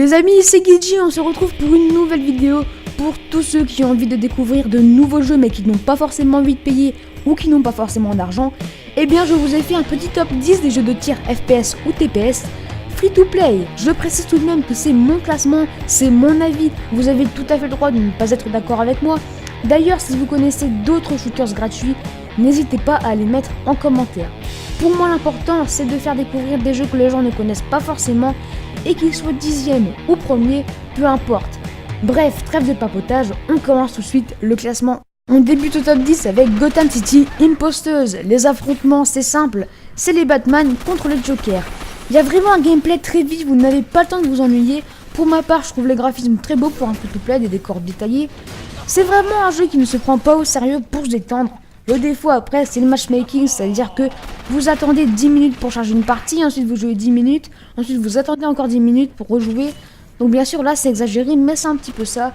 Les amis, c'est Gigi, on se retrouve pour une nouvelle vidéo. Pour tous ceux qui ont envie de découvrir de nouveaux jeux mais qui n'ont pas forcément envie de payer ou qui n'ont pas forcément d'argent, eh bien je vous ai fait un petit top 10 des jeux de tir FPS ou TPS free to play. Je précise tout de même que c'est mon classement, c'est mon avis, vous avez tout à fait le droit de ne pas être d'accord avec moi. D'ailleurs, si vous connaissez d'autres shooters gratuits, n'hésitez pas à les mettre en commentaire. Pour moi, l'important, c'est de faire découvrir des jeux que les gens ne connaissent pas forcément et qu'ils soient 10e ou premier, peu importe. Bref, trêve de papotage, on commence tout de suite le classement. On débute au top 10 avec Gotham City Imposters. Les affrontements, c'est simple, c'est les Batman contre les Jokers. Il y a vraiment un gameplay très vif, vous n'avez pas le temps de vous ennuyer. Pour ma part, je trouve les graphismes très beaux pour un free-to-play, des décors détaillés. C'est vraiment un jeu qui ne se prend pas au sérieux pour se détendre. Le défaut après, c'est le matchmaking, c'est-à-dire que vous attendez 10 minutes pour charger une partie, ensuite vous jouez 10 minutes, ensuite vous attendez encore 10 minutes pour rejouer. Donc bien sûr là c'est exagéré, mais c'est un petit peu ça.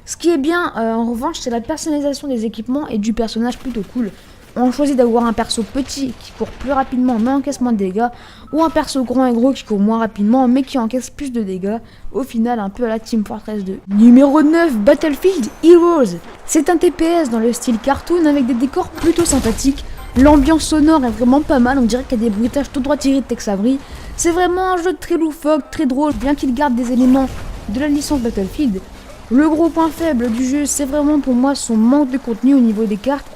Ce qui est bien en revanche, c'est la personnalisation des équipements et du personnage plutôt cool. On choisit d'avoir un perso petit qui court plus rapidement mais encaisse moins de dégâts, ou un perso grand et gros qui court moins rapidement mais qui encaisse plus de dégâts. Au final un peu à la Team Fortress 2. Numéro 9, Battlefield Heroes. C'est un TPS dans le style cartoon avec des décors plutôt sympathiques. L'ambiance sonore est vraiment pas mal, on dirait qu'il y a des bruitages tout droit tirés de Tex Avery. C'est vraiment un jeu très loufoque, très drôle, bien qu'il garde des éléments de la licence Battlefield. Le gros point faible du jeu, c'est vraiment pour moi son manque de contenu au niveau des cartes.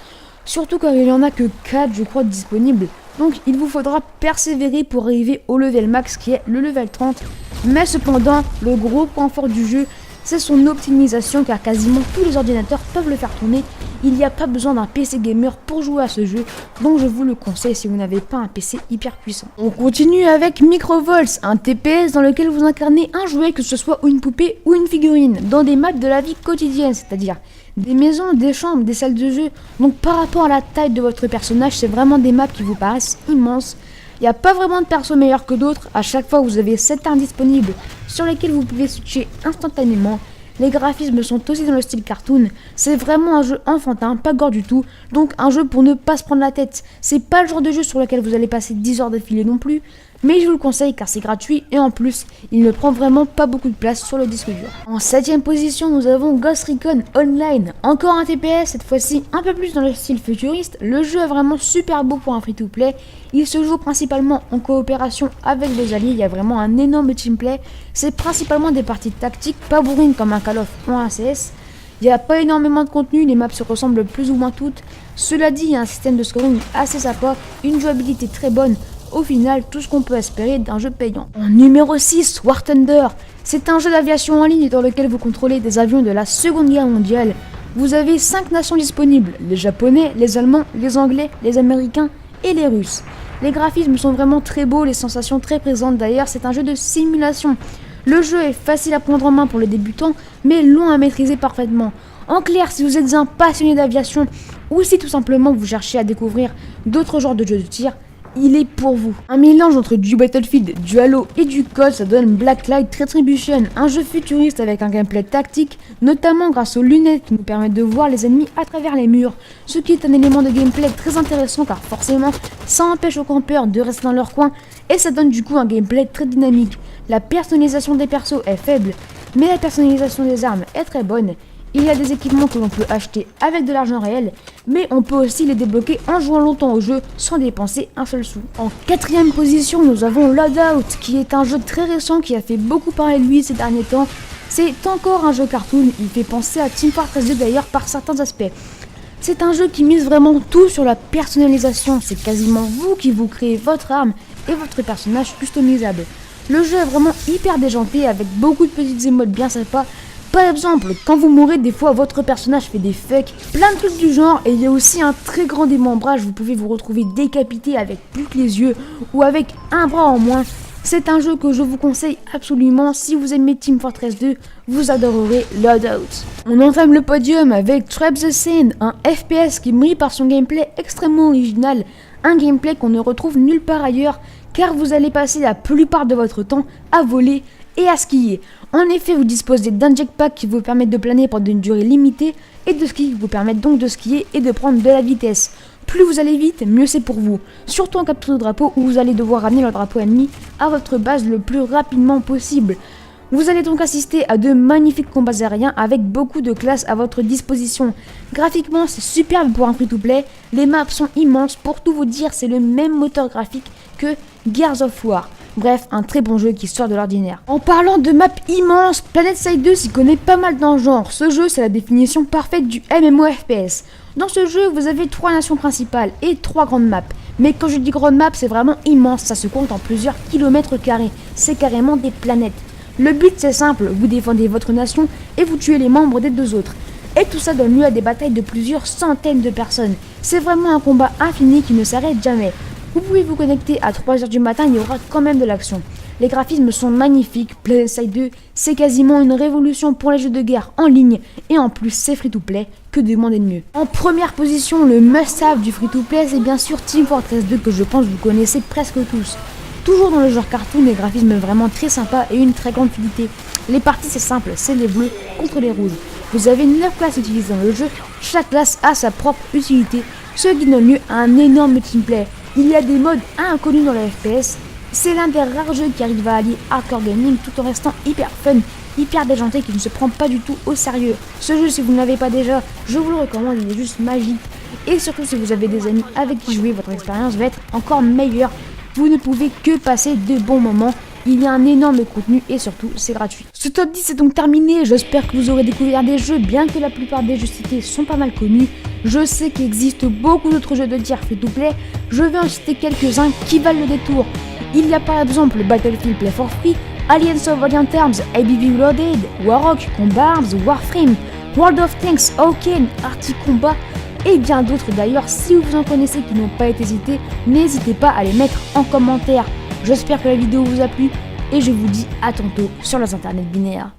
Surtout car il n'y en a que 4 je crois disponibles. Donc il vous faudra persévérer pour arriver au level max qui est le level 30. Mais cependant, le gros point fort du jeu, c'est son optimisation car quasiment tous les ordinateurs peuvent le faire tourner. Il n'y a pas besoin d'un PC gamer pour jouer à ce jeu, donc je vous le conseille si vous n'avez pas un PC hyper puissant. On continue avec Microvolts, un TPS dans lequel vous incarnez un jouet, que ce soit une poupée ou une figurine, dans des maps de la vie quotidienne, c'est-à-dire des maisons, des chambres, des salles de jeu. Donc par rapport à la taille de votre personnage, c'est vraiment des maps qui vous paraissent immenses. Il n'y a pas vraiment de perso meilleur que d'autres, à chaque fois vous avez 7 armes disponibles sur lesquelles vous pouvez switcher instantanément. Les graphismes sont aussi dans le style cartoon, c'est vraiment un jeu enfantin, pas gore du tout, donc un jeu pour ne pas se prendre la tête. C'est pas le genre de jeu sur lequel vous allez passer 10 heures d'affilée non plus, mais je vous le conseille car c'est gratuit et en plus, il ne prend vraiment pas beaucoup de place sur le disque dur. En 7ème position, nous avons Ghost Recon Online, encore un TPS, cette fois-ci un peu plus dans le style futuriste. Le jeu est vraiment super beau pour un free-to-play, il se joue principalement en coopération avec vos alliés, il y a vraiment un énorme teamplay, c'est principalement des parties tactiques, pas bourrines comme un Call of ou un CS. Il n'y a pas énormément de contenu, les maps se ressemblent plus ou moins toutes. Cela dit, il y a un système de scoring assez sympa, une jouabilité très bonne. Au final, tout ce qu'on peut espérer d'un jeu payant. En numéro 6, War Thunder. C'est un jeu d'aviation en ligne dans lequel vous contrôlez des avions de la Seconde Guerre mondiale. Vous avez 5 nations disponibles, les Japonais, les Allemands, les Anglais, les Américains et les Russes. Les graphismes sont vraiment très beaux, les sensations très présentes d'ailleurs, c'est un jeu de simulation. Le jeu est facile à prendre en main pour les débutants, mais long à maîtriser parfaitement. En clair, si vous êtes un passionné d'aviation, ou si tout simplement vous cherchez à découvrir d'autres genres de jeux de tir, il est pour vous. Un mélange entre du Battlefield, du Halo et du COD, ça donne Blacklight Retribution, un jeu futuriste avec un gameplay tactique, notamment grâce aux lunettes qui nous permettent de voir les ennemis à travers les murs, ce qui est un élément de gameplay très intéressant car forcément ça empêche aux campeurs de rester dans leur coin et ça donne du coup un gameplay très dynamique. La personnalisation des persos est faible, mais la personnalisation des armes est très bonne. Il y a des équipements que l'on peut acheter avec de l'argent réel, mais on peut aussi les débloquer en jouant longtemps au jeu sans dépenser un seul sou. En 4ème position, nous avons Loadout, qui est un jeu très récent qui a fait beaucoup parler de lui ces derniers temps. C'est encore un jeu cartoon, il fait penser à Team Fortress 2 d'ailleurs par certains aspects. C'est un jeu qui mise vraiment tout sur la personnalisation, c'est quasiment vous qui vous créez votre arme et votre personnage customisable. Le jeu est vraiment hyper déjanté avec beaucoup de petites émotes bien sympas. Par exemple, quand vous mourrez, des fois votre personnage fait des fucks, plein de trucs du genre, et il y a aussi un très grand démembrage, vous pouvez vous retrouver décapité avec plus que les yeux, ou avec un bras en moins. C'est un jeu que je vous conseille absolument, si vous aimez Team Fortress 2, vous adorerez Loadout. On entame le podium avec Trap the Scene, un FPS qui brille par son gameplay extrêmement original, un gameplay qu'on ne retrouve nulle part ailleurs, car vous allez passer la plupart de votre temps à voler et à skier. En effet, vous disposez d'un jetpack qui vous permet de planer pendant une durée limitée et de ski qui vous permettent donc de skier et de prendre de la vitesse. Plus vous allez vite, mieux c'est pour vous. Surtout en capture de drapeau où vous allez devoir ramener le drapeau ennemi à votre base le plus rapidement possible. Vous allez donc assister à de magnifiques combats aériens avec beaucoup de classe à votre disposition. Graphiquement, c'est superbe pour un free-to-play, les maps sont immenses, pour tout vous dire, c'est le même moteur graphique que Gears of War. Bref, un très bon jeu qui sort de l'ordinaire. En parlant de maps immenses, PlanetSide 2 s'y connaît pas mal dans le genre. Ce jeu, c'est la définition parfaite du MMORPG. Dans ce jeu, vous avez 3 nations principales et 3 grandes maps. Mais quand je dis grande map, c'est vraiment immense, ça se compte en plusieurs kilomètres carrés. C'est carrément des planètes. Le but c'est simple, vous défendez votre nation et vous tuez les membres des 2 autres. Et tout ça donne lieu à des batailles de plusieurs centaines de personnes. C'est vraiment un combat infini qui ne s'arrête jamais. Vous pouvez vous connecter à 3h du matin, il y aura quand même de l'action. Les graphismes sont magnifiques, PlanetSide 2, c'est quasiment une révolution pour les jeux de guerre en ligne, et en plus c'est free-to-play, que demander de mieux. En première position, le must-have du free-to-play, c'est bien sûr Team Fortress 2 que je pense vous connaissez presque tous. Toujours dans le genre cartoon, des graphismes vraiment très sympas et une très grande fluidité. Les parties c'est simple, c'est les bleus contre les rouges. Vous avez 9 classes utilisées dans le jeu, chaque classe a sa propre utilité, ce qui donne lieu à un énorme teamplay. Il y a des modes inconnus dans la FPS, c'est l'un des rares jeux qui arrive à allier hardcore gaming tout en restant hyper fun, hyper déjanté, qui ne se prend pas du tout au sérieux. Ce jeu, si vous ne l'avez pas déjà, je vous le recommande, il est juste magique. Et surtout si vous avez des amis avec qui jouer, votre expérience va être encore meilleure. Vous ne pouvez que passer de bons moments. Il y a un énorme contenu et surtout c'est gratuit. Ce top 10 est donc terminé, j'espère que vous aurez découvert des jeux, bien que la plupart des jeux cités sont pas mal connus. Je sais qu'il existe beaucoup d'autres jeux de tir free-to-play, je vais en citer quelques-uns qui valent le détour. Il y a par exemple Battlefield Play for Free, Aliens of Valiant Arms, ABV Reloaded, Warrock, Combat Arms, Warframe, World of Tanks, Hawken, Arctic Combat et bien d'autres d'ailleurs. Si vous en connaissez qui n'ont pas été cités, n'hésitez pas à les mettre en commentaire. J'espère que la vidéo vous a plu et je vous dis à tantôt sur les internets binaires.